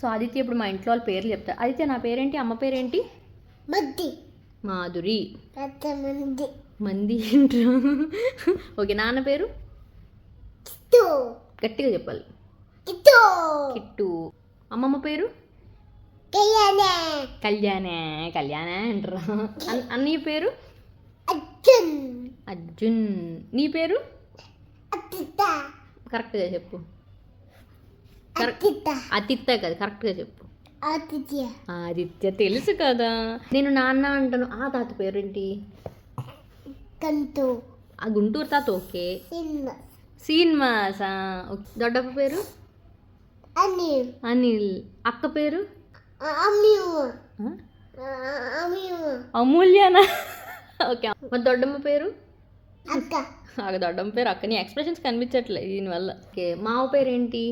So Aditya ఇప్పుడు మా ఇంట్లో వాళ్ళ పేర్లు చెప్తారు. ఆదిత్య, నా పేరేంటి, అమ్మ పేరేంటి? మాధురి. మంది ఏంట్రా? ఓకే, నాన్న పేరు? గట్టిగా చెప్పాలి. కిట్టు. అమ్మమ్మ పేరు? కళ్యాణ అంటారా? అన్నయ్య పేరు? అర్జున్. నీ పేరు? కరెక్ట్గా చెప్పు. అతిత్య కదా, కరెక్ట్గా చెప్పు. ఆదిత్య తెలుసు కదా. నేను నాన్న అంటాను. ఆ తాత పేరేంటి? ఆ గుంటూరు తాత. ఓకే. శ్రీనివాస. దొడ్డప్ప పేరు? అనిల్. అక్క పేరు? అమూల్యనా? ఓకే. మరి దొడ్డమ్మ పేరు? దొడ్డమ్మ పేరు అక్క. నీ ఎక్స్ప్రెషన్స్ కనిపించట్లేదు దీనివల్ల. ఓకే. మావ పేరేంటి?